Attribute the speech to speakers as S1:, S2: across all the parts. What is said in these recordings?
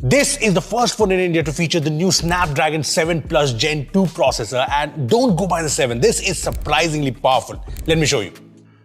S1: This is the first phone in India to feature the new Snapdragon 7 Plus Gen 2 processor, and don't go by the 7. This is surprisingly powerful. Let me show you.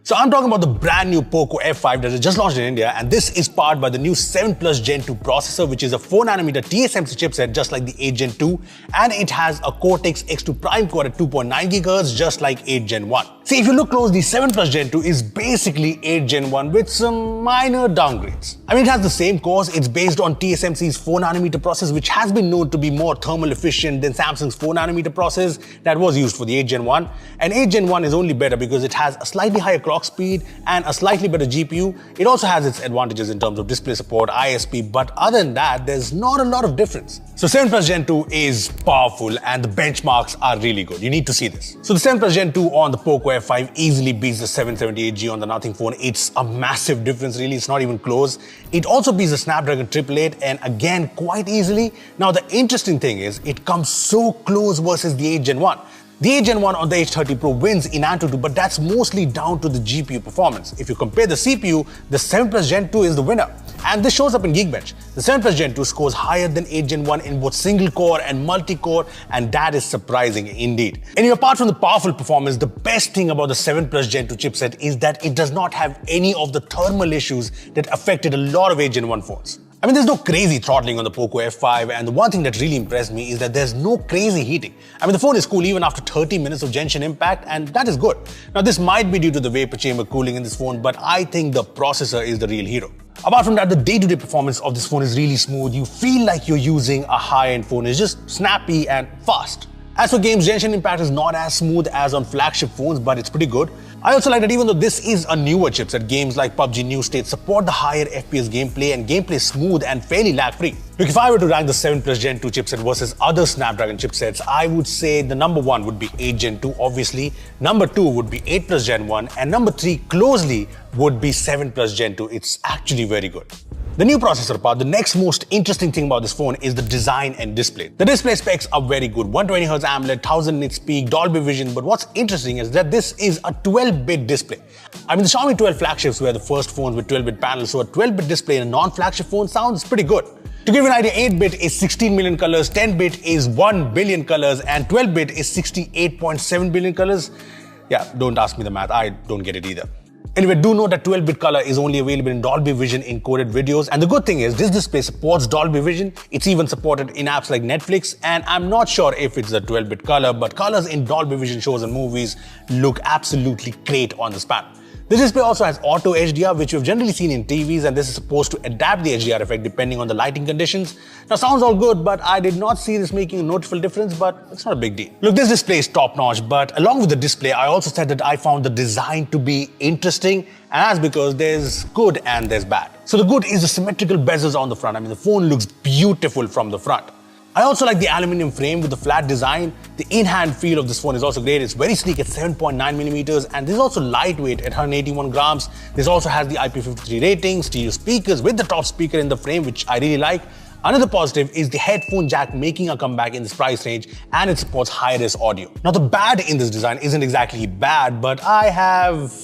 S1: So I'm talking about the brand new POCO F5 that is just launched in India, and this is powered by the new 7 Plus Gen 2 processor, which is a 4nm TSMC chipset just like the 8 Gen 2, and it has a Cortex X2 Prime core at 2.9 GHz just like 8 Gen 1. See, if you look close, the 7 Plus Gen 2 is basically 8 Gen 1 with some minor downgrades. I mean, it has the same cores. It's based on TSMC's 4nm process, which has been known to be more thermal efficient than Samsung's 4nm process that was used for the 8 Gen 1. And 8 Gen 1 is only better because it has a slightly higher clock speed and a slightly better GPU. It also has its advantages in terms of display support, ISP, but other than that, there's not a lot of difference. So 7 Plus Gen 2 is powerful and the benchmarks are really good. You need to see this. So the 7 Plus Gen 2 on the POCO F5 easily beats the 778G on the Nothing phone. It's a massive difference, really. It's not even close. It also beats the Snapdragon 888 and again quite easily. Now the interesting thing is it comes so close versus the 8 Gen 1. The 8 Gen 1 on the H30 Pro wins in Antutu, but that's mostly down to the GPU performance. If you compare the CPU, the 7 Plus Gen 2 is the winner. And this shows up in Geekbench. The 7 Plus Gen 2 scores higher than 8 Gen 1 in both single core and multi-core, and that is surprising indeed. Anyway, apart from the powerful performance, the best thing about the 7 Plus Gen 2 chipset is that it does not have any of the thermal issues that affected a lot of 8 Gen 1 phones. I mean, there's no crazy throttling on the POCO F5, and the one thing that really impressed me is that there's no crazy heating. I mean, the phone is cool even after 30 minutes of Genshin impact, and that is good. Now, this might be due to the vapor chamber cooling in this phone, but I think the processor is the real hero. Apart from that, the day-to-day performance of this phone is really smooth. You feel like you're using a high-end phone. It's just snappy and fast. As for games, Genshin Impact is not as smooth as on flagship phones, but it's pretty good. I also like that even though this is a newer chipset, games like PUBG New State support the higher FPS gameplay, and gameplay is smooth and fairly lag-free. Look, if I were to rank the 7 Plus Gen 2 chipset versus other Snapdragon chipsets, I would say the number 1 would be 8 Gen 2, obviously. Number 2 would be 8 Plus Gen 1, and number 3 closely would be 7 Plus Gen 2. It's actually very good. The new processor part, the next most interesting thing about this phone is the design and display. The display specs are very good. 120Hz AMOLED, 1000 nits peak, Dolby Vision, but what's interesting is that this is a 12-bit display. I mean, the Xiaomi 12 flagships were the first phones with 12-bit panels, so a 12-bit display in a non-flagship phone sounds pretty good. To give you an idea, 8-bit is 16 million colors, 10-bit is 1 billion colors, and 12-bit is 68.7 billion colors. Yeah, don't ask me the math, I don't get it either. Anyway, do note that 12-bit color is only available in Dolby Vision encoded videos, and the good thing is this display supports Dolby Vision. It's even supported in apps like Netflix, and I'm not sure if it's the 12-bit color, but colors in Dolby Vision shows and movies look absolutely great on this panel. The display also has auto HDR, which we've generally seen in TVs, and this is supposed to adapt the HDR effect depending on the lighting conditions. Now, sounds all good, but I did not see this making a noticeable difference, but it's not a big deal. Look, this display is top-notch, but along with the display, I also said that I found the design to be interesting, and that's because there's good and there's bad. So the good is the symmetrical bezels on the front. I mean, the phone looks beautiful from the front. I also like the aluminum frame with the flat design. The in-hand feel of this phone is also great. It's very sleek at 7.9mm, and this is also lightweight at 181 grams. This also has the IP53 rating, stereo speakers with the top speaker in the frame, which I really like. Another positive is the headphone jack making a comeback in this price range, and it supports high-res audio. Now, the bad in this design isn't exactly bad, but I have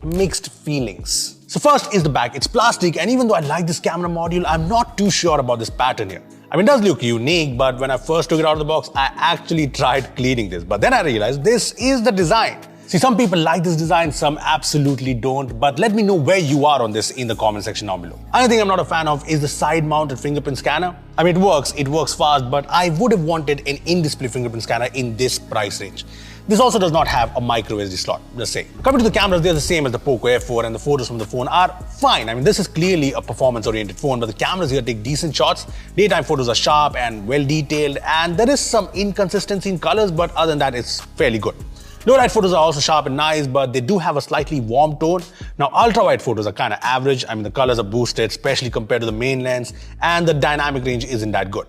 S1: mixed feelings. So first is the back. It's plastic, and even though I like this camera module, I'm not too sure about this pattern here. I mean, it does look unique, but when I first took it out of the box, I actually tried cleaning this. But then I realized this is the design. See, some people like this design, some absolutely don't, but let me know where you are on this in the comment section down below. Another thing I'm not a fan of is the side-mounted fingerprint scanner. I mean, it works fast, but I would have wanted an in-display fingerprint scanner in this price range. This also does not have a micro SD slot, just saying. Coming to the cameras, they're the same as the POCO F4, and the photos from the phone are fine. I mean, this is clearly a performance-oriented phone, but the cameras here take decent shots. Daytime photos are sharp and well-detailed, and there is some inconsistency in colors, but other than that, it's fairly good. Low-light photos are also sharp and nice, but they do have a slightly warm tone. Now, ultra-wide photos are kind of average. I mean, the colors are boosted, especially compared to the main lens, and the dynamic range isn't that good.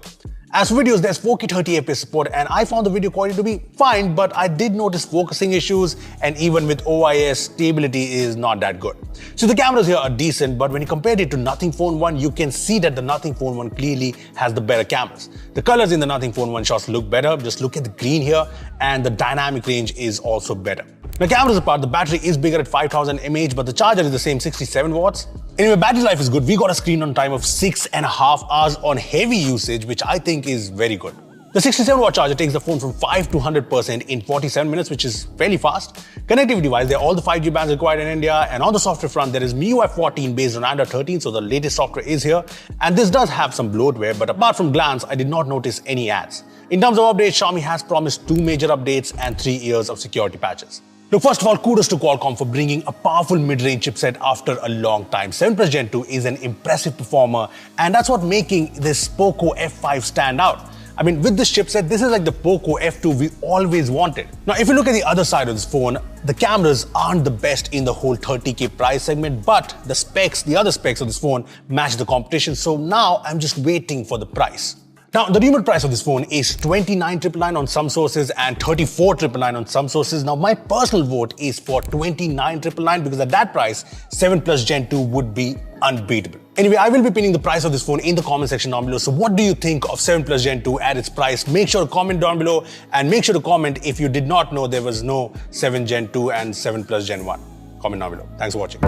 S1: As for videos, there's 4K 30fps support, and I found the video quality to be fine, but I did notice focusing issues, and even with OIS, stability is not that good. So the cameras here are decent, but when you compare it to Nothing Phone 1, you can see that the Nothing Phone 1 clearly has the better cameras. The colors in the Nothing Phone 1 shots look better. Just look at the green here, and the dynamic range is also better. Now, cameras apart, the battery is bigger at 5000 mAh, but the charger is the same 67 watts. Anyway, battery life is good. We got a screen on time of 6.5 hours on heavy usage, which I think is very good. The 67-watt charger takes the phone from 5 to 100% in 47 minutes, which is fairly fast. Connectivity-wise, there are all the 5G bands required in India, and on the software front, there is MIUI 14 based on Android 13, so the latest software is here. And this does have some bloatware, but apart from glance, I did not notice any ads. In terms of updates, Xiaomi has promised 2 major updates and 3 years of security patches. Look, first of all, kudos to Qualcomm for bringing a powerful mid-range chipset after a long time. 7 Plus Gen 2 is an impressive performer, and that's what making this POCO F5 stand out. I mean, with this chipset, this is like the POCO F2 we always wanted. Now, if you look at the other side of this phone, the cameras aren't the best in the whole 30K price segment, but the other specs of this phone match the competition. So now I'm just waiting for the price. Now, the rumored price of this phone is 29,999 on some sources and 34,999 on some sources. Now, my personal vote is for 29,999 because at that price, 7 Plus Gen 2 would be unbeatable. Anyway, I will be pinning the price of this phone in the comment section down below. So what do you think of 7 Plus Gen 2 at its price? Make sure to comment down below and make sure to comment if you did not know there was no 7 Gen 2 and 7 Plus Gen 1. Comment down below. Thanks for watching.